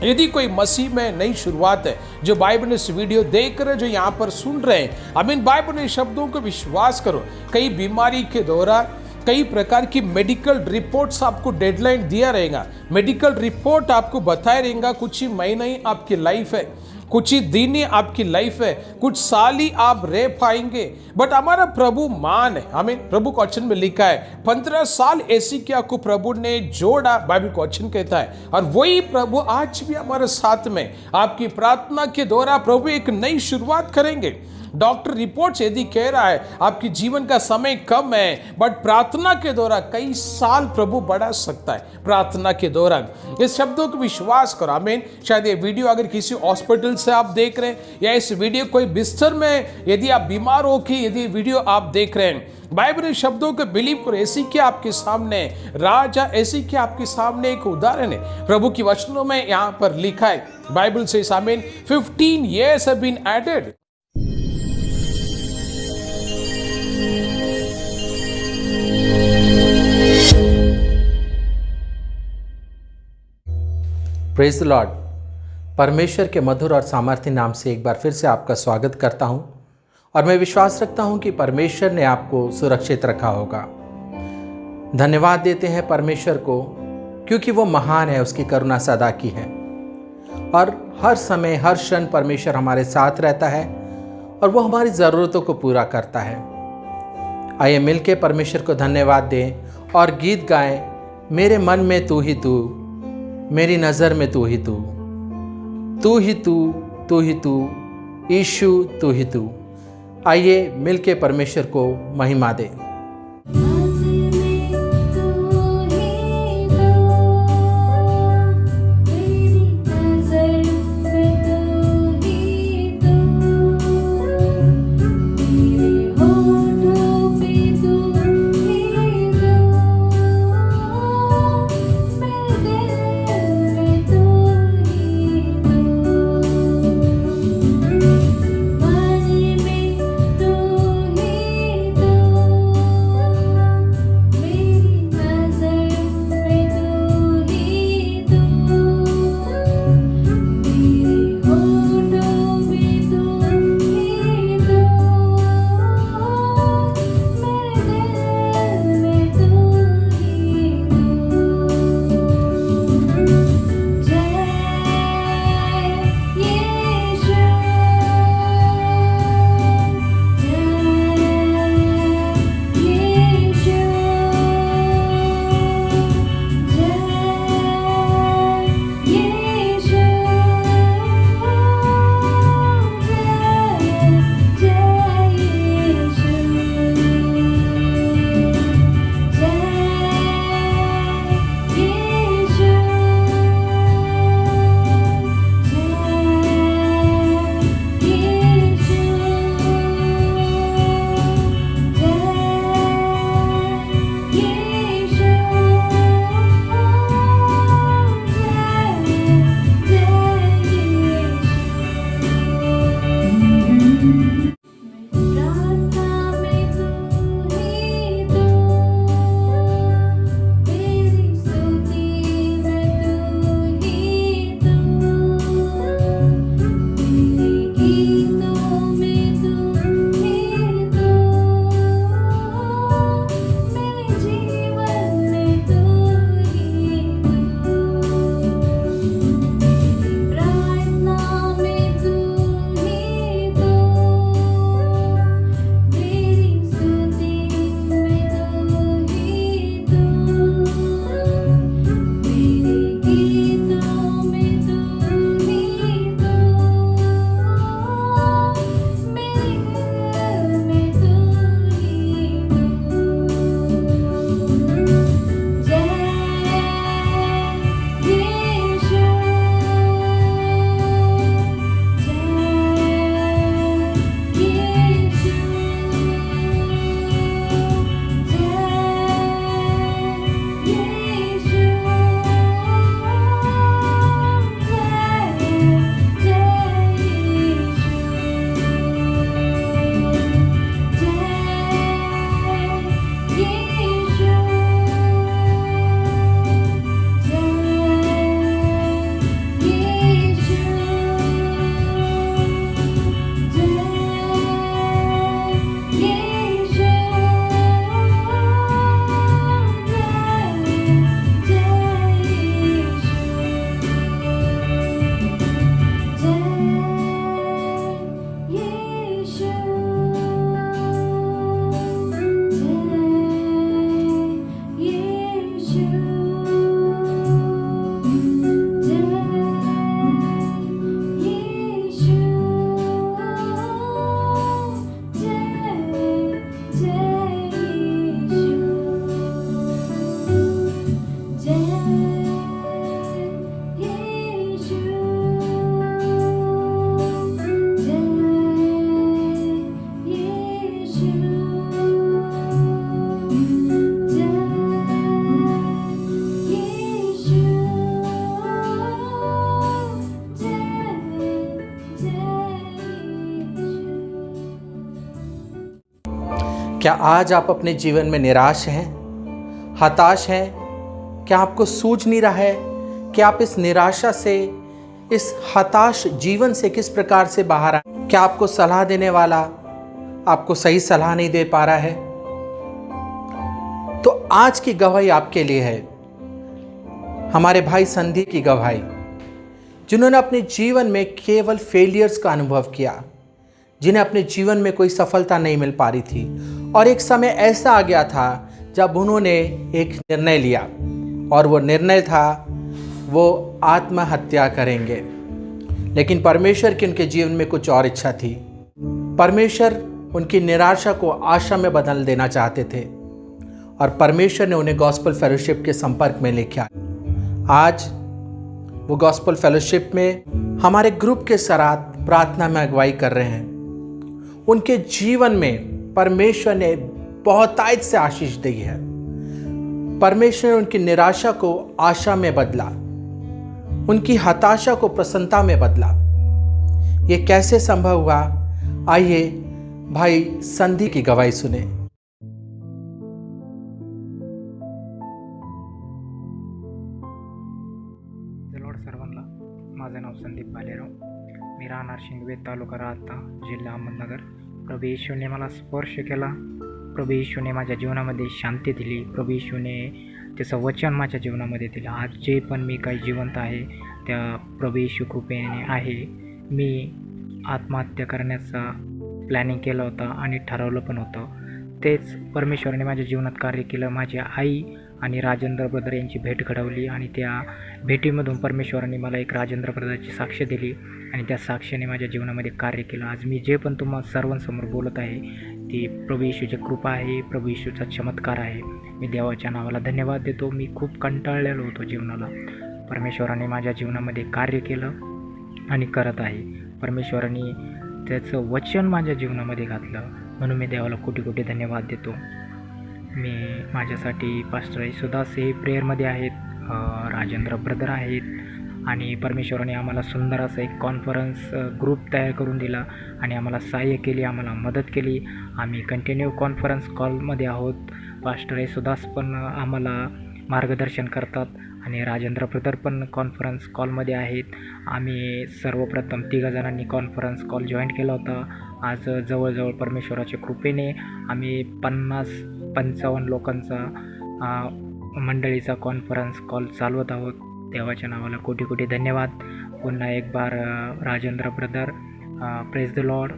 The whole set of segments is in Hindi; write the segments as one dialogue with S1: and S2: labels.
S1: यदि कोई मसीह में नई शुरुआत है, जो बाइबल ने इस वीडियो देख रहे, जो यहाँ पर सुन रहे हैं, आमीन, बाइबल ने शब्दों को विश्वास करो। कई बीमारी के दौरान कई प्रकार की मेडिकल रिपोर्ट्स आपको डेडलाइन दिया रहेगा, मेडिकल रिपोर्ट आपको बताया रहेगा कुछ ही महीना ही आपकी लाइफ है, कुछ ही दिन ही आपकी लाइफ है, कुछ साल ही आप रह पाएंगे। बट हमारा प्रभु मान है, हमें प्रभु का वचन में लिखा है 15 साल ऐसी क्या को प्रभु ने जोड़ा, बाइबल का वचन कहता है। और वही प्रभु आज भी हमारे साथ में, आपकी प्रार्थना के द्वारा प्रभु एक नई शुरुआत करेंगे। डॉक्टर रिपोर्ट्स यदि कह रहा है आपकी जीवन का समय कम है, बट प्रार्थना के दौरान कई साल प्रभु बढ़ा सकता है। प्रार्थना के दौरान इस शब्दों को विश्वास करो, आमीन। शायद ये वीडियो अगर किसी हॉस्पिटल से आप देख रहे हैं, या इस वीडियो कोई बिस्तर में यदि आप बीमार हो के यदि वीडियो आप देख रहे हैं, बाइबल के शब्दों को बिलीव करो। ऐसी क्या आपके सामने राजा, ऐसी क्या आपके सामने एक उदाहरण है। प्रभु की वचनों में यहाँ पर लिखा है, बाइबल से आमीन, 15 years have been added।
S2: Praise the Lord. परमेश्वर के मधुर और सामर्थ्य नाम से एक बार फिर से आपका स्वागत करता हूं, और मैं विश्वास रखता हूं कि परमेश्वर ने आपको सुरक्षित रखा होगा। धन्यवाद देते हैं परमेश्वर को, क्योंकि वो महान है, उसकी करुणा सदा की है, और हर समय हर क्षण परमेश्वर हमारे साथ रहता है और वो हमारी ज़रूरतों को पूरा करता है। आइए मिलके परमेश्वर को धन्यवाद दें और गीत गाएं, मेरे मन में तू ही तू, मेरी नज़र में तू ही तू, तू ही तू, तू ही तू, यीशु तू ही तू। आइए मिलके परमेश्वर को महिमा दें। क्या आज आप अपने जीवन में निराश हैं, हताश हैं? क्या आपको सूझ नहीं रहा है कि आप इस निराशा से, इस हताश जीवन से किस प्रकार से बाहर आए? क्या आपको सलाह देने वाला आपको सही सलाह नहीं दे पा रहा है? तो आज की गवाही आपके लिए है, हमारे भाई संदीप की गवाही, जिन्होंने अपने जीवन में केवल फेलियर्स का अनुभव किया, जिन्हें अपने जीवन में कोई सफलता नहीं मिल पा रही थी। और एक समय ऐसा आ गया था जब उन्होंने एक निर्णय लिया, और वो निर्णय था वो आत्महत्या करेंगे। लेकिन परमेश्वर की उनके जीवन में कुछ और इच्छा थी। परमेश्वर उनकी निराशा को आशा में बदल देना चाहते थे, और परमेश्वर ने उन्हें गॉस्पेल फेलोशिप के संपर्क में लेके आया। आज वो गॉस्पेल फेलोशिप में हमारे ग्रुप के साथ प्रार्थना में अगुवाई कर रहे हैं। उनके जीवन में परमेश्वर ने बहुतायत से आशीष दी है। परमेश्वर ने उनकी निराशा को आशा में बदला, उनकी हताशा को प्रसन्नता में बदला। ये कैसे संभव हुआ? आइए भाई संदीप की गवाही सुने।
S3: जलोड सर्वांना, माझं नाव संदीप बालेराव, मी राहणार शिंगवे, तालुका राहता, जिल्हा अहमदनगर। प्रभू येशूने मला स्पर्श केला, प्रभू येशूने माझ्या जीवनामध्ये शांती दिली, प्रभू येशूने त्याचं वचन माझ्या जीवनामध्ये दिलं। आज जे पण मी काही जिवंत आहे त्या प्रभू येशू कृपेने आहे। मी आत्महत्या करण्याचा प्लॅनिंग केलं होतं आणि ठरवलं पण होतं। तेच परमेश्वराने माझ्या जीवनात कार्य केलं। माझी आई आणि राजेंद्र ब्रदर यांची भेट घडवली, आणि त्या भेटीमधून परमेश्वराने मला एक राजेंद्र ब्रदरची साक्ष दिली, आणि त्या साक्षीने माझ्या जीवनामध्ये कार्य केलं। आज मी जे पण तुम्हा सर्वांसमोर बोलत आहे ती प्रभू येशूची कृपा आहे, प्रभू येशूचा चमत्कार आहे। मी देवाच्या नावाला धन्यवाद देतो। मी खूप कंटाळलेलो होतो जीवनाला, परमेश्वराने माझ्या जीवनामध्ये कार्य केलं आणि करत आहे। परमेश्वराने त्याचं वचन माझ्या जीवनामध्ये घातलं, म्हणून मी देवाला कोटी कोटी धन्यवाद देतो। मी माझ्यासाठी पास्टर येशुदास हे प्रेयरमध्ये आहेत, राजेंद्र ब्रदर आहेत, आणि परमेश्वराने आम्हाला सुंदर असं एक कॉन्फरन्स ग्रुप तयार करून दिला आणि आम्हाला सहाय्य केली, आम्हाला मदत केली। आम्ही कंटिन्यू कॉन्फरन्स कॉलमध्ये आहोत। पास्टर येशुदास पण आम्हाला मार्गदर्शन करतात, आणि राजेंद्र ब्रदर पण कॉन्फरन्स कॉलमध्ये आहेत। आम्ही सर्वप्रथम 3 जणांनी कॉन्फरन्स कॉल जॉईन केला होता। आज जवळजवळ परमेश्वराच्या कृपेने आम्ही 50-55 लोकांचा मंडळीचा कॉन्फरन्स कॉल चालवत आहोत। देवाच्या नावाला कोटी कोटी धन्यवाद। पुन्हा एक बार Rajendra brother, praise the lord,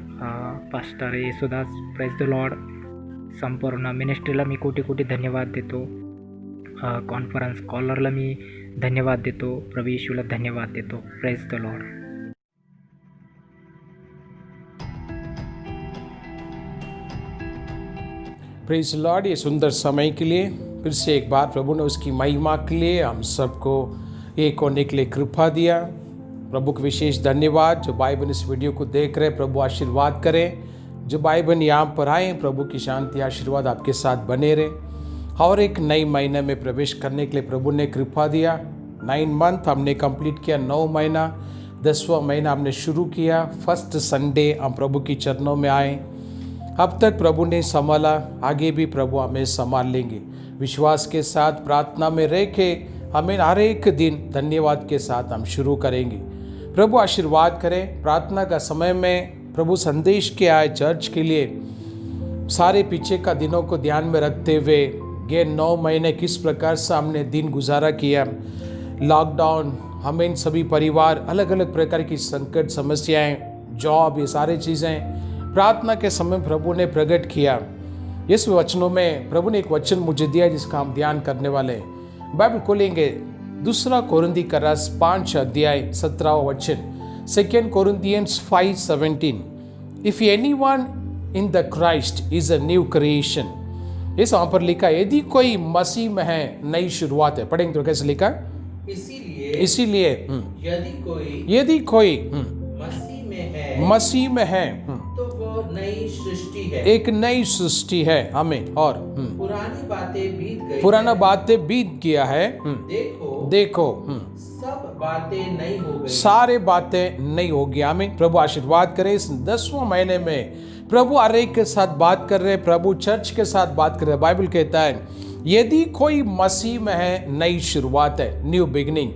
S3: pastor Yesudas, praise the lord, संपूर्ण मिनिस्ट्रीला मी कोटी कोटी धन्यवाद देतो। कॉन्फरन्स कॉलरला मी धन्यवाद देतो, प्रभू येशूला धन्यवाद देतो। Praise the Lord.
S1: Praise Lord. ये सुंदर समय के लिए फिर से एक बार प्रभु ने उसकी महिमा के लिए हम सबको एक होने के लिए कृपा दिया। प्रभु को विशेष धन्यवाद। जो भाई बहन इस वीडियो को देख रहे, प्रभु आशीर्वाद करें। जो भाई बहन यहाँ पर आए, प्रभु की शांति आशीर्वाद आपके साथ बने रहे। और एक नई महीने में प्रवेश करने के लिए प्रभु ने कृपा दिया। 9 मंथ हमने कंप्लीट किया, 9 महीना, 10वां महीना हमने शुरू किया। फर्स्ट संडे हम प्रभु की चरणों में आए। अब तक प्रभु ने संभाला, आगे भी प्रभु हमें संभाल लेंगे। विश्वास के साथ प्रार्थना में रह के हमें हर एक दिन धन्यवाद के साथ हम शुरू करेंगे। प्रभु आशीर्वाद करें। प्रार्थना का समय में प्रभु संदेश के आए चर्च के लिए सारे पीछे का दिनों को ध्यान में रखते हुए ये 9 महीने किस प्रकार से हमने दिन गुजारा किया। लॉकडाउन, हमें इन सभी परिवार, अलग अलग प्रकार की संकट, समस्याएं, जॉब, ये सारी चीज़ें प्रार्थना के समय प्रभु ने प्रकट किया। इस वचनों में प्रभु ने एक वचन मुझे दिया जिसका हम ध्यान करने वाले हैं। बाइबल खोलेंगे, 2 कोरिन्थी का रस 5 अध्याय 17 वचन, 2 Corinthians 5:17। If anyone in the Christ is a new creation. इस वहां पर लिखा, यदि कोई मसीह में है, नई शुरुआत है। पढ़ेंगे तो कैसे लिखा? इसीलिए यदि कोई मसीह में है
S2: तो वो नई सृष्टि है,
S1: एक नई सृष्टि है। हमें और
S2: पुरानी बातें बीत गया है,
S1: देखो
S2: सब बातें नहीं हो गई।
S1: सारे बातें नहीं होगी। आमीन। प्रभु आशीर्वाद करे। इस 10वें महीने में प्रभु हर एक के साथ बात कर रहे हैं, प्रभु चर्च के साथ बात कर रहे हैं। बाइबल कहता है यदि कोई मसीह में है नई शुरुआत है, new beginning.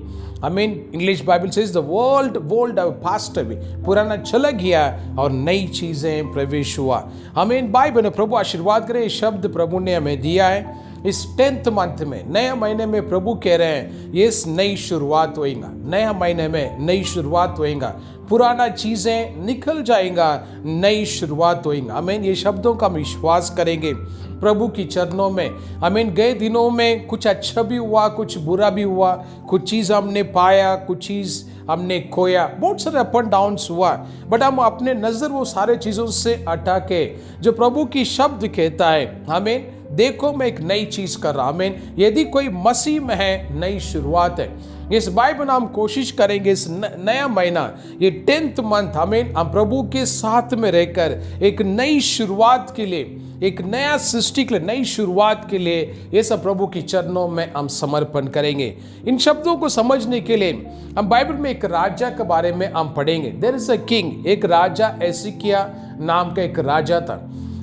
S1: I mean English Bible says the world passed away, पुराना चला गया और नई चीजें प्रवेश हुआ। हमें बाइबल ने प्रभु आशीर्वाद करे। शब्द प्रभु ने हमें दिया है इस 10th मंथ में, नए महीने में प्रभु कह रहे हैं ये नई शुरुआत होएगा, नया महीने में नई शुरुआत होएगा, पुराना चीजें निकल जाएगा, नई शुरुआत होएगा। हमें ये शब्दों का विश्वास करेंगे प्रभु की चरणों में। हमें गए दिनों में कुछ अच्छा भी हुआ, कुछ बुरा भी हुआ, कुछ चीज हमने पाया, कुछ चीज हमने खोया, बहुत सारे अप एंड डाउन्स हुआ, बट हम अपने नजर वो सारे चीजों से हटा के जो प्रभु की शब्द कहता है हमें देखो मैं एक नई चीज कर रहा हूं। यदि कोई मसीह में है नई शुरुआत है। इस बाइबल में हम कोशिश करेंगे इस नया महीना, ये 10th मंथ, हम प्रभु के साथ में रहकर एक नई शुरुआत के लिए, एक नया सृष्टि के लिए, नई शुरुआत के लिए ये सब प्रभु की चरणों में हम समर्पण करेंगे। इन शब्दों को समझने के लिए हम बाइबल में एक राजा के बारे में हम पढ़ेंगे। देयर इज अ किंग, एक राजा एसिकिया नाम का एक राजा था।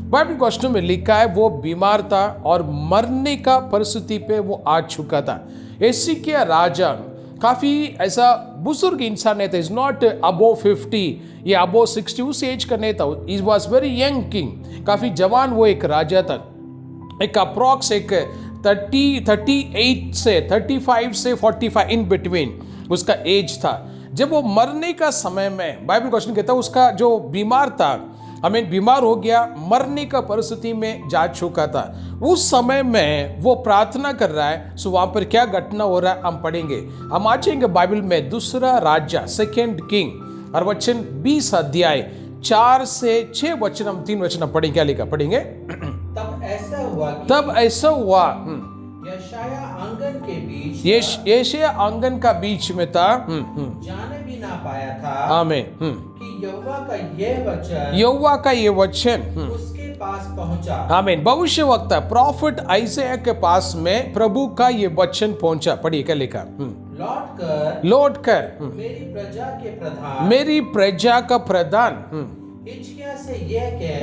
S1: बाइबल क्वेश्चन में लिखा है वो बीमार था और मरने का परिस्थिति पे वो आ चुका था। एसिकिया राजा काफी ऐसा बुजुर्ग इंसान नहीं था, इज नॉट अबोव 50 या अबोव 60, उस एज का नहीं था। Is was very young king, काफी जवान वो एक राजा था। एक अप्रॉक्स एक 38 से 35 से 45 इन बिटवीन उसका एज था। जब वो मरने का समय में बाइबल क्वेश्चन कहता है उसका जो बीमार था, बीमार हो गया, मरने का परिस्थिति में जा चुका था। उस समय में वो प्रार्थना कर रहा है। सो वहां पर क्या घटना हो रहा है हम पढ़ेंगे। हम आ जाएंगे बाइबल में दूसरा राजा, सेकेंड किंग, और वचन 20 अध्याय 4 से 6 वचन, हम 3 वचन पढ़ेंगे। क्या लिखा पढ़ेंगे?
S2: तब ऐसा हुआ यशाया आंगन के बीच,
S1: यशाया आंगन का बीच में था,
S2: जाने भी ना पाया था।
S1: आमीन।
S2: कि यहोवा का ये वचन उसके पास पहुंचा।
S1: आमीन। भविष्य वक्ता प्रॉफिट आइज़ाया के पास में प्रभु का ये वचन पहुंचा। पढ़िए क्या लिखा? लौट कर मेरी प्रजा का प्रधान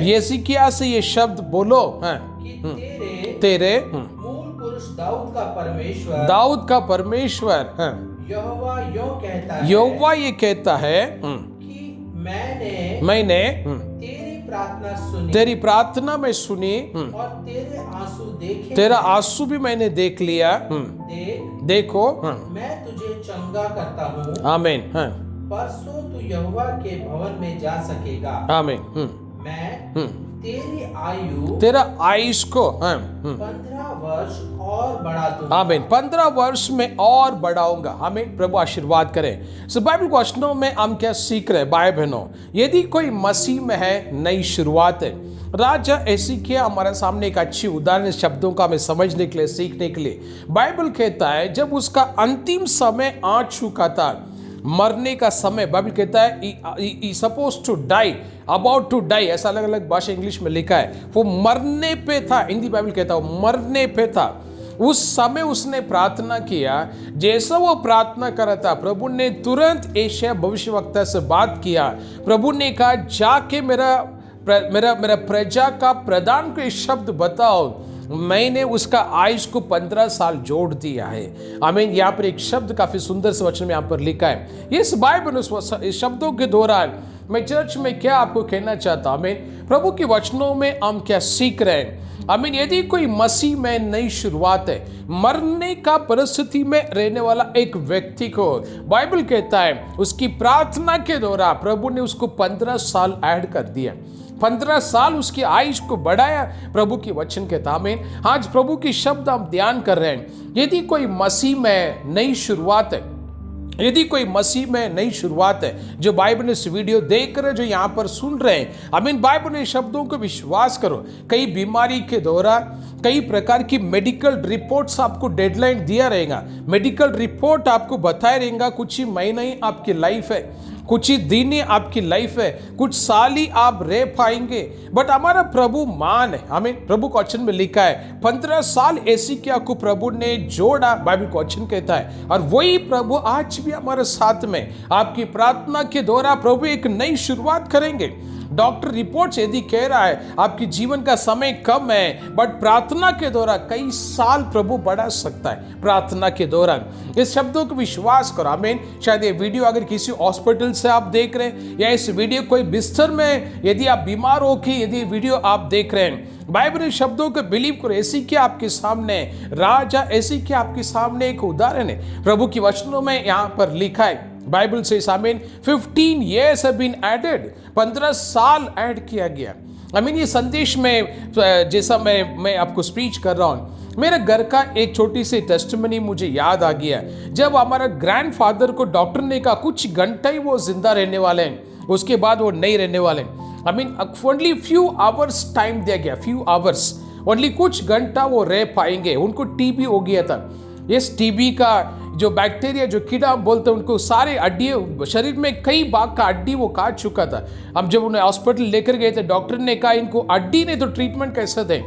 S1: हिजकिय्याह से ये शब्द बोलो
S2: कि
S1: तेरे
S2: मूल पुरुष
S1: दाऊद का परमेश्वर यहोवा ये कहता है
S2: कि
S1: मैंने तेरी प्रार्थना में सुनी
S2: और
S1: तेरा आंसू भी मैंने देख लिया। देखो
S2: मैं तुझे चंगा करता हूँ।
S1: आमीन।
S2: परसों तू यहोवा के भवन में जा सकेगा।
S1: आमीन।
S2: मैं
S1: तेरा आयुष को
S2: 15 वर्ष और बढ़ा दूंगा।
S1: आमीन। 15 वर्ष में और बढ़ाऊंगा। हमें प्रभु आशीर्वाद करें। सो बाइबल क्वेश्चनों में हम क्या सीख रहे हैं भाई बहनों? यदि कोई मसीह में है नई शुरुआत है। राजा एसिकिय्याह हमारे सामने एक अच्छी उदाहरण शब्दों का हमें समझने के लिए, सीखने के लिए। बाइबल कहता है जब उसका अंतिम समय आ चुका था, मरने का समय, बाइबल कहता है suppose to die, about to die, ऐसा अलग अलग भाषा इंग्लिश में लिखा है। वो मरने पे था, हिंदी बाइबल कहता है वो मरने पे था। उस समय उसने प्रार्थना किया। जैसा वो प्रार्थना कर रहा था, प्रभु ने तुरंत यशायाह भविष्यवक्ता से बात किया। प्रभु ने कहा जाके मेरा प्रजा का प्रधान को शब्द बताओ, मैंने उसका आयुष को 15 साल जोड़ दिया है। आमीन। यहाँ पर एक शब्द काफी सुंदर से वचन में यहाँ पर लिखा है। इस बाइबल इस शब्दों के दौरान मैं चर्च में क्या आपको कहना चाहता हूँ? आमीन। प्रभु के वचनों में हम क्या सीख रहे हैं? आमीन। यदि कोई मसीह में नई शुरुआत है, मरने का परिस्थिति में रहने वाला एक व्यक्ति को बाइबल कहता है उसकी प्रार्थना के दौरान प्रभु ने उसको 15 साल ऐड कर दिया। 15 साल उसकी आयुष को बढ़ाया। प्रभु की वचन के तामीन। आज प्रभु की शब्द हम ध्यान कर रहे हैं। यदि कोई मसीह में नई शुरुआत है, यदि कोई मसीह में नई शुरुआत है, जो बाइबल ने इस वीडियो देख रहे, जो यहाँ पर सुन रहे हैं, आमीन, बाइबल ने शब्दों को विश्वास करो। कई बीमारी के दौरान कई प्रकार की मेडिकल रिपोर्ट्स आपको डेडलाइन दिया रहेगा, मेडिकल रिपोर्ट आपको बताया रहेगा कुछ ही महीना ही आपकी लाइफ है। कुछ ही दिन ही आपकी लाइफ है, कुछ साल ही आप रह पाएंगे, बट हमारा प्रभु मान है। हमें प्रभु का वचन में लिखा है 15 साल ऐसी क्या को प्रभु ने जोड़ा, बाइबल का वचन कहता है। और वही प्रभु आज भी हमारे साथ में, आपकी प्रार्थना के द्वारा प्रभु एक नई शुरुआत करेंगे। डॉक्टर रिपोर्ट यदि कह रहा है आपकी जीवन का समय कम है, बट प्रार्थना के दौरान कई साल प्रभु बढ़ा सकता है। प्रार्थना के दौरान इस शब्दों को विश्वास करो, आमीन। शायद ये वीडियो अगर किसी हॉस्पिटल से आप देख रहे हैं, या इस वीडियो कोई बिस्तर में यदि आप बीमार हो के यदि वीडियो आप देख रहे हैं, बाइबल शब्दों को बिलीव करो। ऐसी क्या आपके सामने राजा, ऐसी क्या आपके सामने एक उदाहरण है। प्रभु की वचनों में यहां पर लिखा है, बाइबल से आमीन, 15 years have been added, 15 साल ऐड किया गया। आमीन। ये संदेश में जैसा मैं आपको स्पीच कर रहा हूं, मेरे घर का एक छोटी सी टेस्टिमनी मुझे याद आ गया। जब हमारा ग्रैंडफादर को डॉक्टर ने कहा कुछ घंटा ही वो जिंदा रहने वाले हैं, उसके बाद वो नहीं रहने वाले। I mean only few hours time दिया गया, फ्यू आवर्स, ओनली कुछ घंटा वो रह पाएंगे। उनको टीबी हो गया था। इस टीबी का जो बैक्टीरिया, जो कीड़ा बोलते हैं, उनको सारे हड्डी, शरीर में कई भाग का हड्डी वो काट चुका था। अब जब उन्हें हॉस्पिटल लेकर गए थे, डॉक्टर ने कहा इनको हड्डी नहीं तो ट्रीटमेंट कैसे दें,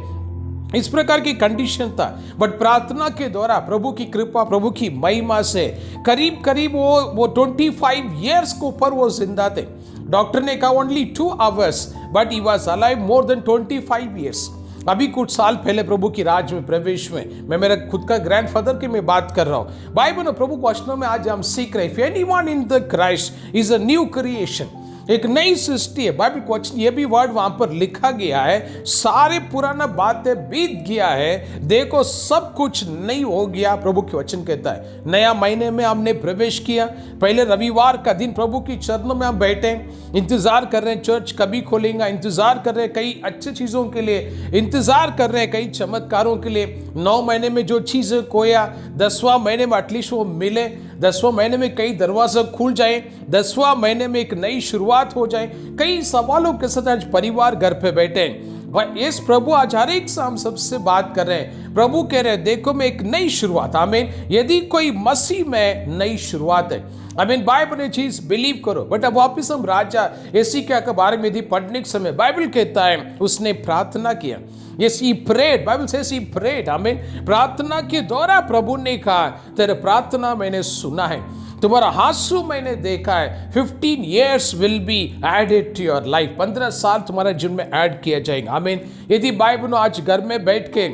S1: इस प्रकार की कंडीशन था। बट प्रार्थना के द्वारा प्रभु की कृपा, प्रभु की महिमा से करीब करीब वो 25 years के ऊपर वो जिंदा थे। डॉक्टर ने कहा only 2 hours, but he was alive more than 25 years। अभी कुछ साल पहले प्रभु की राज में प्रवेश में, मैं मेरा खुद का ग्रैंडफादर की मैं बात कर रहा हूं। बाइबल और प्रभु के वचनों में आज हम सीख रहे हैं, if anyone in the Christ is a new creation, एक नई सृष्टि है। बाइबल का वचन, ये भी वर्ड वहां पर लिखा गया है, सारे पुराना बातें बीत गया है, देखो सब कुछ नई हो गया। प्रभु के वचन कहता है नया महीने में हमने प्रवेश किया। पहले रविवार का दिन प्रभु की चरणों में हम बैठे, इंतजार कर रहे हैं चर्च कभी खोलेगा, इंतजार कर रहे हैं कई अच्छी चीजों के लिए, इंतजार कर रहे हैं कई चमत्कारों के लिए। 9 महीने में जो चीजें खोया, 10वां महीने में एटलीस्ट वो मिले, 10वां महीने में कई दरवाजे खुल जाए, 10वां महीने में एक नई शुरुआत हो जाए। कई सवालों के साथ आज परिवार घर पे बैठे हैं। इस प्रभु आज हर एक से हम सबसे बात कर रहे हैं। प्रभु कह रहे हैं देखो मैं एक नई शुरुआत, आमीन। यदि कोई मसीह में नई शुरुआत है, आमीन, बाइबल ने चीज बिलीव करो। बट अब वापिस हम राजा एसिकिया के बारे में यदि पढ़ने के समय बाइबल कहता है उसने प्रार्थना किया। Yes, he prayed. Bible says he prayed. आमीन। प्रार्थना के द्वारा प्रभु ने कहा तेरे प्रार्थना मैंने सुना है, तुम्हारा आंसू मैंने देखा है। 15 years will be added to your life, 15 साल तुम्हारे जीवन में ऐड किया जाएगा। आमीन। यदि भाई बहनों आज घर में बैठ के,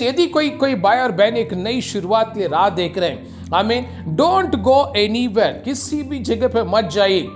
S1: यदि कोई भाई और बहन एक नई शुरुआत के लिए राह देख रहे हैं, आमीन, डोंट गो एनीवेयर, किसी भी जगह पे मत जाइए।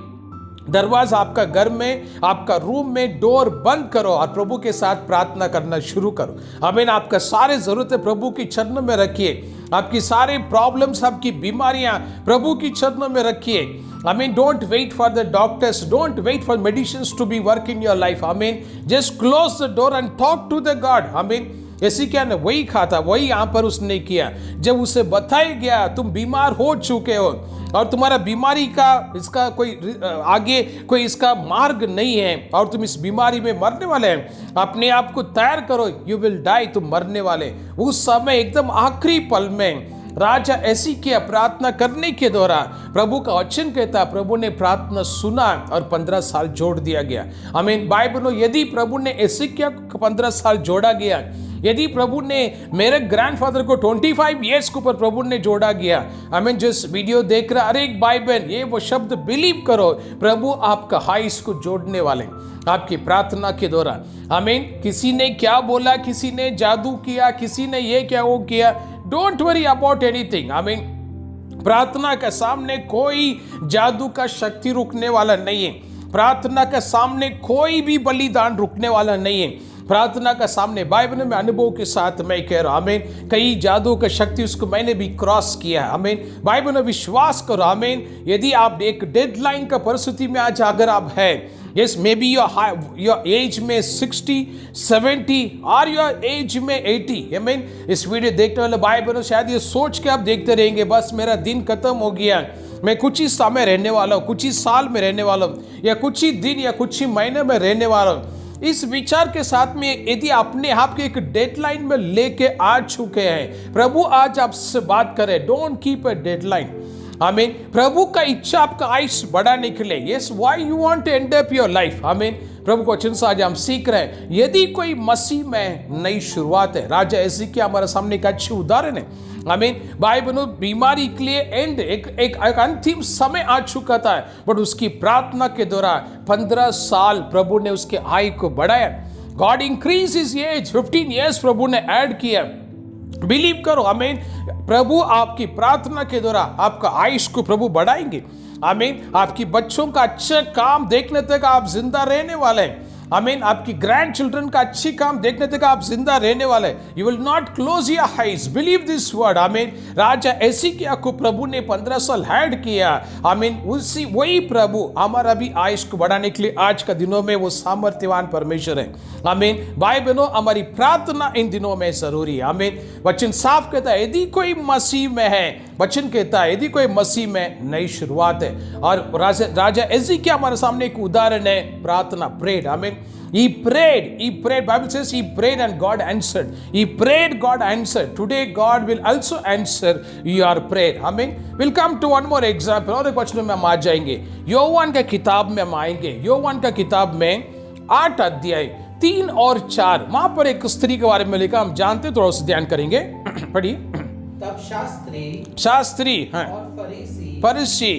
S1: दरवाजा आपका घर में, आपका रूम में डोर बंद करो और प्रभु के साथ प्रार्थना करना शुरू करो। आमीन। आपका सारे जरूरतें प्रभु की चरणों में रखिए, आपकी सारे प्रॉब्लम्स, आपकी बीमारियां प्रभु की चरणों में रखिए। आमीन। Don't wait for the doctors, don't wait for medicines to be work in your life. आमीन। Just close the door and talk to the god. आमीन। ऐसी क्या ने वही कहा था, वही यहां पर उसने किया। जब उसे बताया गया तुम बीमार हो चुके हो और तुम्हारा बीमारी का इसका कोई आगे कोई इसका मार्ग नहीं है और तुम इस बीमारी में मरने वाले हैं, अपने आप को तैयार करो, यू विल डाई, तुम मरने वाले। उस समय एकदम आखिरी पल में राजा ऐसी किया, प्रार्थना करने के दौरान प्रभु का वचन कहता, प्रभु ने प्रार्थना सुना और 15 साल जोड़ दिया गया। आमीन। बाइबल, यदि प्रभु ने ऐसे किया 15 साल जोड़ा गया, यदि प्रभु ने मेरे ग्रैंडफादर को 25 years के ऊपर प्रभु ने जोड़ा गया, आमीन। जिस वीडियो देख रहा हर एक भाई बहन, ये वो शब्द बिलीव करो, प्रभु आपका हाइस को जोड़ने वाले आपकी प्रार्थना के दौरान। आमीन। किसी ने क्या बोला, किसी ने जादू किया, किसी ने ये क्या वो किया, डोंट वरी अबाउट एनीथिंग। आमीन। प्रार्थना के सामने कोई जादू का शक्ति रुकने वाला नहीं है। प्रार्थना के सामने कोई भी बलिदान रुकने वाला नहीं है। प्रार्थना का सामने बाइबल में अनुभव के साथ मैं कह रहा हूं, आमीन, कई जादू का शक्ति उसको मैंने भी क्रॉस किया है। आमीन। बाइबल में विश्वास करो। आमीन। यदि आप एक डेडलाइन का परिस्थिति में आज अगर आप है, yes, maybe your age में 60, 70 और your age में 80, आमीन। इस वीडियो देखने वाले भाई बहनों शायद ये सोच के आप देखते रहेंगे बस मेरा दिन खत्म हो गया, मैं कुछ ही समय रहने वाला हूँ, कुछ ही साल में रहने वाला हूँ, या कुछ ही दिन या कुछ ही महीने में रहने वाला हूँ। इस विचार के साथ में यदि अपने आप के एक डेडलाइन में लेके आ चुके हैं, प्रभु आज आपसे बात करे, डोंट कीप अ डेडलाइन। आमीन। प्रभु का इच्छा आपका आयुष बढ़ाने के लिए, yes, why you want to end up your life, आमीन। प्रभु को वचन से आज हम सीख रहे हैं, यदि कोई मसीह में नई शुरुआत है। राजा एजिकिय्याह हमारे सामने एक अच्छी उदाहरण है, आमीन। भाई बीमारी के लिए एंड एक अंतिम समय आ चुका था, बट उसकी प्रार्थना के दौरान 15 साल प्रभु ने उसके आयु को बढ़ाया। God increase his age, 15 years प्रभु ने ऐड किया। बिलीव करो, आमीन। प्रभु आपकी प्रार्थना के द्वारा आपका आयुष को प्रभु बढ़ाएंगे, आमीन। आपकी बच्चों का अच्छा काम देखने तक आप जिंदा रहने वाले हैं, आमीन। आपकी ग्रैंड चिल्ड्रन का अच्छी काम देखने तक आप जिंदा रहने वाले। You will not close your eyes, believe this word, आमीन। राजा एजिकिय्याह को प्रभु ने 15 साल ऐड किया, आमीन। उसी वही प्रभु हमारा भी आयुष को बढ़ाने के लिए आज का दिनों में वो सामर्थ्यवान परमेश्वर है, आमीन। भाई बहनों, हमारी प्रार्थना इन दिनों में जरूरी है, आमीन। वचन साफ कहता है, यदि कोई मसीह में है, वचन कहता है यदि कोई मसीह में नई शुरुआत है। और राजा एजिकिय्याह हमारे सामने एक उदाहरण है, प्रार्थना, प्रेड, आमीन। He prayed, Bible says he prayed and God answered. He prayed, God answered. Today God will also answer your prayer. Amen. We'll come to one more example. और एक वचन में हम आ जाएंगे, योवान का किताब में हम आएंगे। योवान का किताब में 8 अध्याय 3 और 4, वहां पर एक स्त्री के बारे में लिखा, हम जानते, थोड़ा सा ध्यान करेंगे, पढ़िए।
S2: तब
S1: शास्त्री
S2: और
S1: फरीसी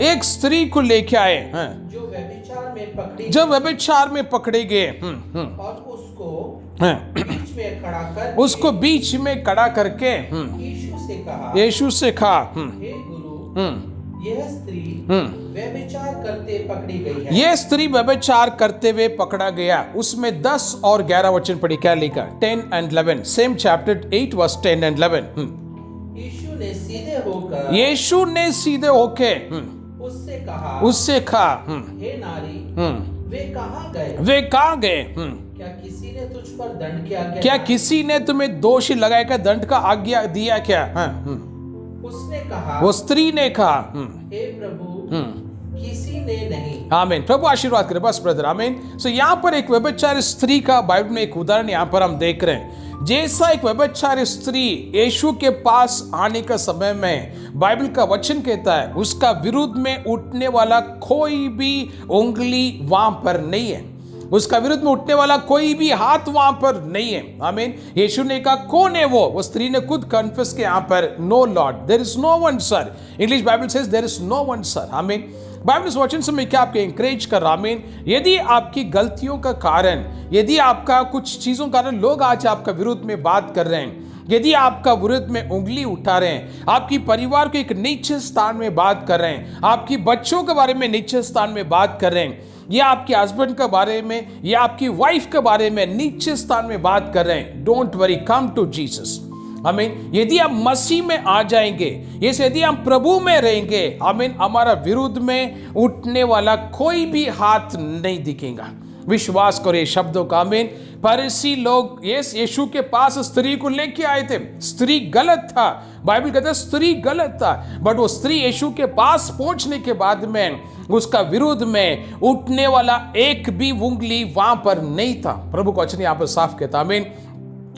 S1: एक स्त्री को लेके आए, जो व्यभिचार में पकड़े गए,
S2: और उसको
S1: बीच में खड़ा करके यीशु से कहा,
S2: हे गुरु, यह स्त्री व्यभिचार करते पकड़ी गई है।
S1: यह स्त्री व्यभिचार करते हुए पकड़ा गया। उसमें 10 और 11 वचन पढ़ी, क्या लिखा, 10 and 11, same chapter 8 verse 10 and 11।
S2: यीशु ने सीधे होके उससे कहा, हे नारी, वे कहाँ गए? क्या किसी ने तुझ पर दंड किया?
S1: क्या किसी ने तुम्हें दोषी लगाया, क्या दंड का आज्ञा दिया क्या?
S2: उसने कहा,
S1: वो स्त्री ने कहा,
S2: हे प्रभु, किसी ने नहीं।
S1: आमीन। प्रभु आशीर्वाद करे, बस ब्रदर, आमीन। सो यहाँ पर एक व्यभिचारी स्त्री का बाइबल में एक उदाहरण यहाँ पर हम देख रहे हैं। जैसा एक व्यभिचारी स्त्री यीशु के पास आने का समय में बाइबल का वचन कहता है, उसका विरुद्ध में उठने वाला कोई भी उंगली वहां पर नहीं है, उसका विरुद्ध में उठने वाला कोई भी हाथ वहां पर नहीं है, आमीन। यीशु ने कहा, कौन है वो स्त्री ने खुद कन्फेस किया यहाँ पर, no Lord, there is no one sir. English Bible says there is no one sir, आमीन। बाइबल इस वचन से मैं क्या आपको इंकरेज कर रहा हूं, आमीन। यदि आपकी गलतियों का कारण, यदि आपका कुछ चीजों का कारण लोग आज आपका विरुद्ध में बात कर रहे हैं, यदि आपका विरुद्ध में उंगली उठा रहे हैं, आपकी परिवार को एक नीचे स्थान में बात कर रहे हैं, आपकी बच्चों के बारे में नीचे स्थान में बात कर रहे हैं, या आपके हस्बैंड के बारे में या आपकी वाइफ के बारे में नीचे स्थान में बात कर रहे हैं, don't worry, come to Jesus, आमीन। यदि आप मसीह में आ जाएंगे, यदि हम प्रभु में रहेंगे, आमीन, हमारा विरुद्ध में उठने वाला कोई भी हाथ नहीं दिखेगा। विश्वास करो ये शब्दों का, आमीन। फरीसी लोग यीशु के पास स्त्री को लेके आए थे, स्त्री गलत था, बाइबल कहता है स्त्री गलत था, बट वो स्त्री यीशु के पास पहुंचने के बाद में उसका विरुद्ध में उठने वाला एक भी उंगली वहां पर नहीं था। प्रभु का वचन यहाँ पर साफ कहता, आमीन।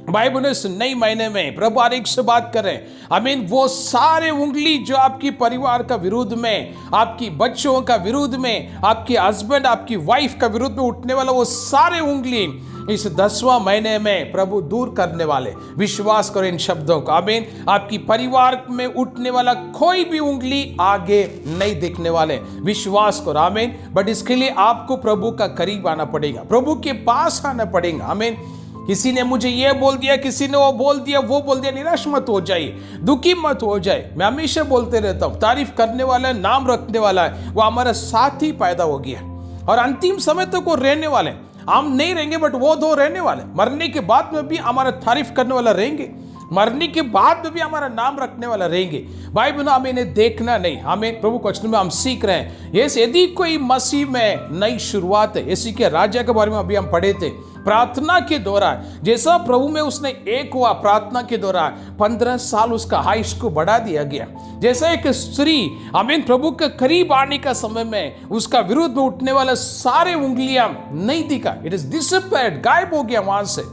S1: बाइबल ने इस नई महीने में प्रभु आरेख से बात कर रहे हैं, आमीन। वो सारे उंगली जो आपकी परिवार का विरुद्ध में, आपकी बच्चों का विरुद्ध में, आपके हस्बैंड, आपकी वाइफ का विरुद्ध में उठने वाला वो सारे उंगली इस 10वां महीने में प्रभु दूर करने वाले। विश्वास करो इन शब्दों का, आमीन। आपकी परिवार में उठने वाला कोई भी उंगली आगे नहीं दिखने वाले, विश्वास करो, आमीन। बट इसके लिए आपको प्रभु का करीब आना पड़ेगा, प्रभु के पास आना पड़ेगा, आमीन। किसी ने मुझे ये बोल दिया, किसी ने वो बोल दिया, निराश मत हो जाइए, दुखी मत हो जाए। मैं हमेशा बोलते रहता हूँ, तारीफ करने वाला है, नाम रखने वाला है, वो हमारा साथ ही पैदा हो गया और अंतिम समय तक वो रहने वाले। हम नहीं रहेंगे बट वो दो रहने वाले, मरने के बाद में भी हमारा तारीफ करने वाला रहेंगे, मरने के बाद में भी हमारा नाम रखने वाला रहेंगे। भाई बहनों, हमें इन्हें देखना नहीं, हमें प्रभु के वचन में हम सीख रहे हैं। यदि कोई मसीह में नई शुरुआत है, इसी के राजा के बारे में अभी हम पढ़े थे, प्रार्थना के दौरान जैसा प्रभु में उसने एक हुआ, प्रार्थना के दौरान 15 साल उसका आयुष को बढ़ा दिया गया। जैसा एक स्त्री, आमीन, प्रभु के करीब आने का समय में उसका विरुद्ध में उठने वाला सारे उंगलियां नहीं दिखा, इट इज डिसअपीयर्ड, गायब हो गया वहां से,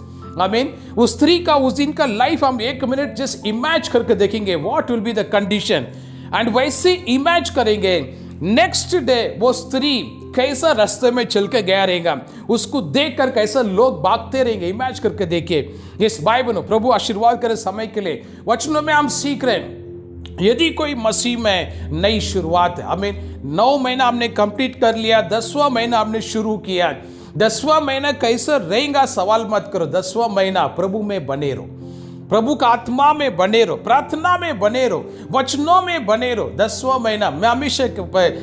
S1: आमीन। उस स्त्री का उस दिन का लाइफ हम 1 मिनट जस्ट इमेजिन करके देखेंगे, what will be the condition. And वैसे इमेज करेंगे नेक्स्ट डे वो स्त्री कैसा रास्ते में चल के गया रहेगा, उसको देखकर कैसा लोग भागते रहेंगे। इमेज करके देखिए। इस बाइबल में प्रभु आशीर्वाद करे समय के लिए वचनों में हम सीख रहे हैं, यदि कोई मसीह में नई शुरुआत है, हमें 9 महीना हमने कंप्लीट कर लिया, 10वां महीना हमने शुरू किया, 10वां महीना कैसा रहेगा सवाल मत करो। 10वां महीना प्रभु में बने रहो, प्रभु का आत्मा में बने रहो, प्रार्थना में बने रहो, वचनों में बने रहो। 10वां महीना मैं हमेशा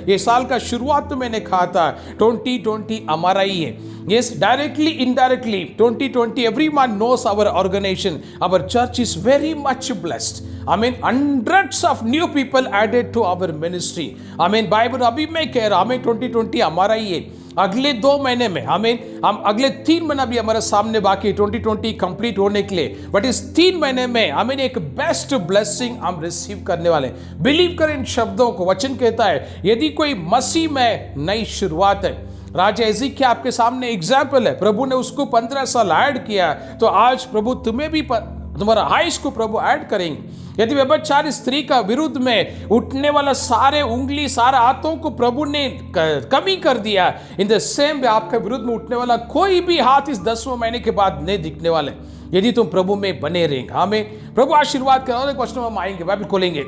S1: ये साल का शुरुआत तो मैंने कहा था 2020 हमारा ही है। Yes, directly, indirectly, 2020, everyone knows our organization, our church is very much blessed. I mean, hundreds of new people added to our ministry. I mean, Bible अभी मैं कह रहा हमें 2020 हमारा ही है। अगले 2 महीने में हम अगले 3 महीना भी हमारे सामने बाकी 2020 कंप्लीट होने के लिए, बट इस 3 महीने में हमें एक बेस्ट ब्लेसिंग हम रिसीव करने वाले। बिलीव करें इन शब्दों को। वचन कहता है यदि कोई मसीह में नई शुरुआत है, राजा एजिकिया आपके सामने एग्जाम्पल है, प्रभु ने उसको 15 साल ऐड किया, तो आज प्रभु तुम्हें भी तुम्हारा आयुष को प्रभु ऐड करेंगे। यदि व्यभिचारी स्त्री का विरुद्ध में उठने वाला सारे उंगली सारा हाथों को प्रभु ने कमी कर दिया, इन द सेम वे आपके विरुद्ध में उठने वाला कोई भी हाथ इस 10वें महीने के बाद नहीं दिखने वाले, यदि तुम प्रभु में बने रहेंगे। हमें प्रभु आशीर्वाद करें। और एक क्वेश्चन हम आएंगे, बाइबल खोलेंगे,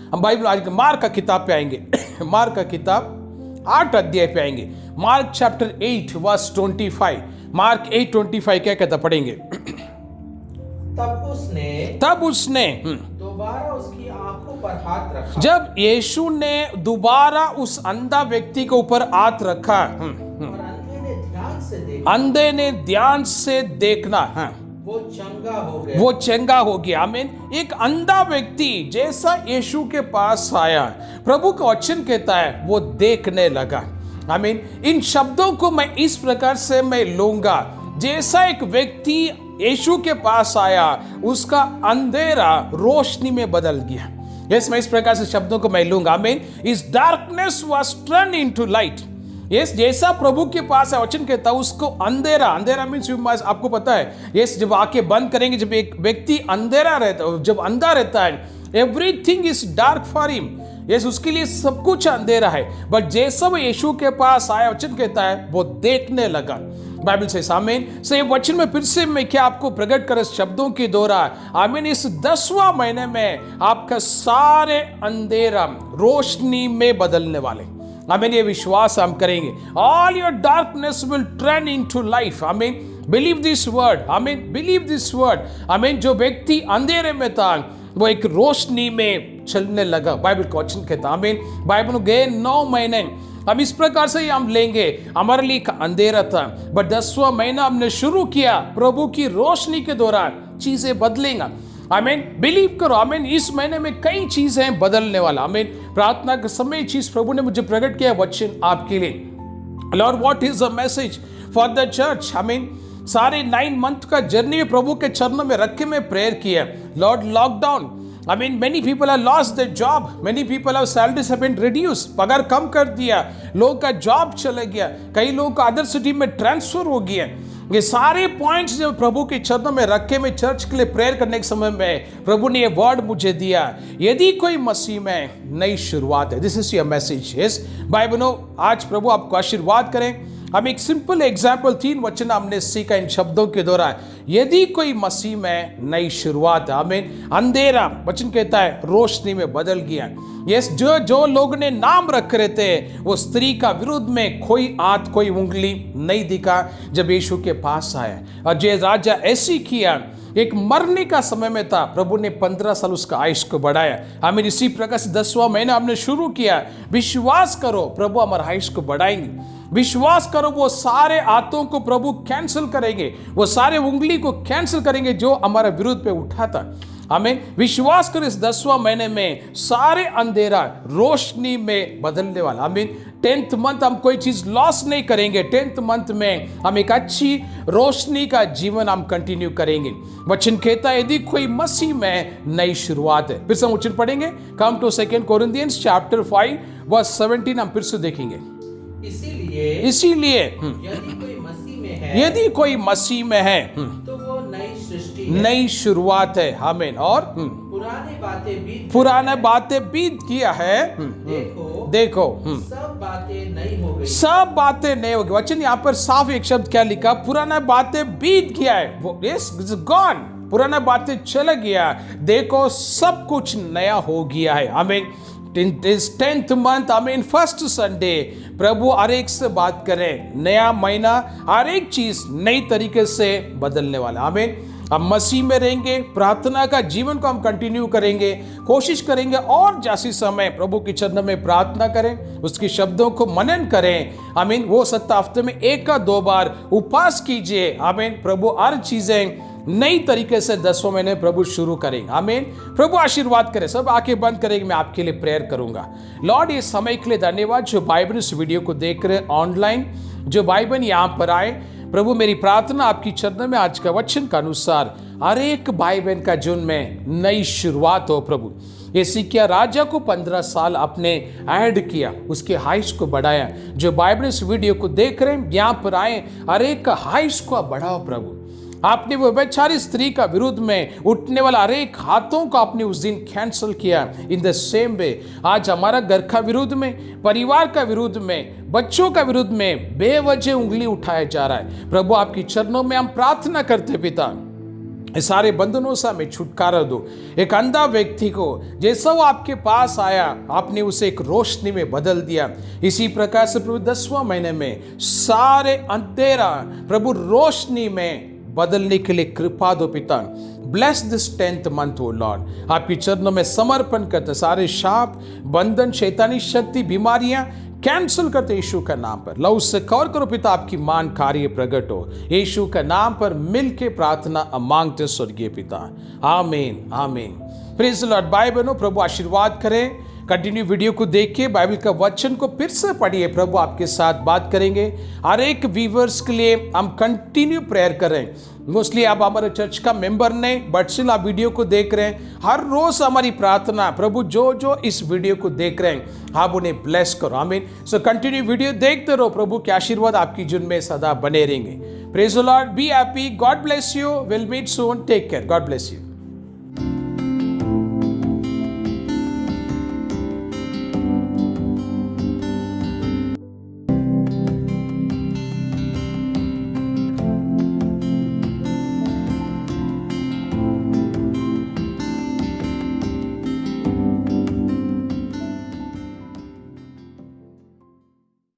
S1: हम बाइबल आज मार्क का किताब पे आएंगे। मार्क का किताब 8 अध्याय पे आएंगे। Mark chapter 8 verse 25। मार्क 8:25 क्या कहता पढ़ेंगे। तब उसने
S2: दोबारा उसकी आंखों पर हाथ रखा।
S1: जब यीशु ने दोबारा उस अंधा व्यक्ति के ऊपर हाथ रखा,
S2: और
S1: अंधे ने ध्यान से देखना,
S2: वो
S1: चंगा हो गया। आमीन। एक अंधा व्यक्ति जैसा यीशु के पास आया, प्रभु का वचन कहता है वो देखने लगा। आमीन। इन शब्दों को मैं इस प्रकार से मैं लूंगा, जैसा एक व्यक्ति यीशु के पास आया उसका अंधेरा रोशनी में बदल गया। यस, मैं इस प्रकार से शब्दों को मैं लूंगा। आमीन। इस darkness was turn into light. Yes, जैसा प्रभु के पास है वचन कहता है उसको अंधेरा मीन्स आपको पता है, यस, जब आंखें बंद करेंगे, जब एक व्यक्ति अंधेरा रहता, जब अंधा रहता है, everything is dark for him. Yes, उसके लिए सब कुछ अंधेरा है। बट जैसा वो यीशु के पास आया, वचन कहता है वो देखने लगा। बाइबल से आमीन। से वचन में फिर से मैं क्या आपको प्रकट कर शब्दों के द्वारा, आमीन, इस 10वां महीने में आपका सारे अंधेरा रोशनी में बदलने वाले। आमीन। ये विश्वास हम करेंगे। All your darkness will turn into life. आमीन। Believe this word. आमीन। Believe this word. आमीन। जो व्यक्ति अंधेरे में था वो एक रोशनी में चलने लगा। बाइबल का वचन कहता। आमीन। बाइबल गए 9 महीने हम इस प्रकार से ही हम लेंगे। हमारे लिए अंधेरा था, बट 10वां महीना हमने शुरू किया, प्रभु की रोशनी के दौरान चीजें बदलेंगा। आमीन। बिलीव करो। आमीन। इस महीने में कई चीजें बदलने वाला। आमीन। प्रार्थना के समय चीज प्रभु ने मुझे प्रकट किया वचन आपके लिए। Lord what is the message for the church. आमीन। सारे 9 मंथ का जर्नी में प्रभु के चरणों में रख के मैं प्रेयर किया। Lord, lockdown, I mean, many people have lost their job. Many people have salaries have been reduced. पगार कम कर दिया, लोगों का जॉब चला गया, कई लोगों का अदर सिटी में ट्रांसफर हो गया। ये सारे पॉइंट्स जब प्रभु के चरणों में रख के मैं चर्च के लिए प्रेयर करने के समय में प्रभु ने ये वर्ड मुझे दिया, यदि कोई मसीह में नई शुरुआत है। This is your message. Yes, Bible आज प्रभु आपको आशीर्वाद करें। हम एक सिंपल एग्जाम्पल 3 वचन हमने सीखा इन शब्दों के दौरान। यदि कोई मसीह में नई शुरुआत है, आमीन, अंधेरा वचन कहता है रोशनी में बदल गया। यस, जो लोग ने नाम रख रहे थे वो स्त्री का विरुद्ध में कोई हाथ कोई उंगली नहीं दिखा जब यीशु के पास आया। और जो राजा ऐसी किया, एक मरने का समय में था, प्रभु ने 15 साल उसका आयुष को बढ़ाया। हमें इसी प्रकार से 10वां महीना हमने शुरू किया। विश्वास करो प्रभु हमारा आयुष को बढ़ाएंगे। विश्वास करो वो सारे हाथों को प्रभु कैंसिल करेंगे, वो सारे उंगली को कैंसिल करेंगे जो हमारा विरुद्ध पे उठा था। हमें विश्वास करो इस 10वां महीने में सारे अंधेरा रोशनी में बदलने वाला। हमें 10th मंथ हम कोई चीज लॉस नहीं करेंगे। 10th मंथ में हम एक अच्छी रोशनी का जीवन हम कंटिन्यू करेंगे। वचन कहता है यदि कोई मसीह में नई शुरुआत है। फिर से हम वचन पढ़ेंगे। कम टू 2 कोरिन्थियंस चैप्टर 5 वर्स 17 हम फिर से देखेंगे। इसीलिए यदि कोई मसीह में है
S2: तो वो नई सृष्टि
S1: नई शुरुआत है। आमीन। और
S2: पुरानी
S1: बातें बीत गया है। देखो
S2: सब बातें नई हो गई।
S1: सब बातें नई हो गई। वचन यहाँ पर साफ एक शब्द क्या लिखा, पुराना बातें बीत गया है, वो इज गॉन, पुराना बातें चला गया, देखो सब कुछ नया हो गया है। आमीन। इस 10th मंथ, आमीन, फर्स्ट संडे प्रभु हर एक से बात करें, नया महीना हर एक चीज नई तरीके से बदलने वाला। आमीन। हम मसीह में रहेंगे, प्रार्थना का जीवन को हम कंटिन्यू करेंगे, कोशिश करेंगे और जासी समय प्रभु के चरणों में प्रार्थना करें, उसके शब्दों को मनन करें। आमीन। वो 7 हफ्ते में 1 या 2 बार उपवास कीजिए। आमीन। प्रभु हर चीजें नई तरीके से 10वें महीने प्रभु शुरू करेंगे। आमीन। प्रभु आशीर्वाद करे। सब आंखें बंद करेंगे, मैं आपके लिए प्रेयर करूंगा। लॉर्ड, ये समय के लिए धन्यवाद जो भाई बहन इस वीडियो को देख रहे ऑनलाइन, जो भाई बहन यहाँ पर आए, प्रभु मेरी प्रार्थना आपकी चरणों में आज का वचन का अनुसार हर एक भाई बहन का जीवन में नई शुरुआत हो। प्रभु एसिकिया राजा को 15 साल आपने ऐड किया, उसके हाइस को बढ़ाया। जो भाई बहन इस वीडियो को देख रहे हैं, यहाँ पर आए, हर एक का हाइस को बढ़ाओ। प्रभु आपने वो व्यभिचारी स्त्री का विरुद्ध में उठने वाला हर एक हाथों को आपने उस दिन कैंसिल किया। इन द सेम वे आज हमारा घर का विरुद्ध में, परिवार का विरुद्ध में, बच्चों का विरुद्ध में बेवजह उंगली उठाया जा रहा है। प्रभु आपकी चरणों में हम प्रार्थना करते पिता, इस सारे बंधनों से हमें छुटकारा दो। एक अंधा व्यक्ति को जैसा वो आपके पास आया, आपने उसे एक रोशनी में बदल दिया। इसी प्रकार से प्रभु 10वां महीने में सारे अंधेरा प्रभु रोशनी में बदलने के लिए कृपा दो पिता। Bless this 10th month O Lord. आपकी चरणों में समर्पण करते, सारे शाप, बंधन, शैतानी शक्ति, बीमारियां कैंसिल करते यीशु का नाम पर। लव से कवर करो पिता, आपकी मान कार्य प्रकट हो। यीशु का नाम पर मिल के प्रार्थना मांगते स्वर्गीय पिता। आमीन, आमीन। Praise the Lord. भाई बहनों, प्रभु आशीर्वाद करें। कंटिन्यू वीडियो को देखिए, बाइबल का वचन को फिर से पढ़िए, प्रभु आपके साथ बात करेंगे। हर एक व्यूवर्स के लिए हम कंटिन्यू प्रेयर करें। मोस्टली आप हमारे चर्च का मेंबर नहीं, बट स्टिल आप वीडियो को देख रहे हैं। हर रोज हमारी प्रार्थना, प्रभु जो जो इस वीडियो को देख रहे हैं आप उन्हें ब्लेस करो। आमीन। सो कंटिन्यू वीडियो देखते रहो, प्रभु के आशीर्वाद आपकी जीवन में सदा बने रहेंगे। Praise the Lord. Be happy. God bless you. Will meet soon. Take care. God bless you.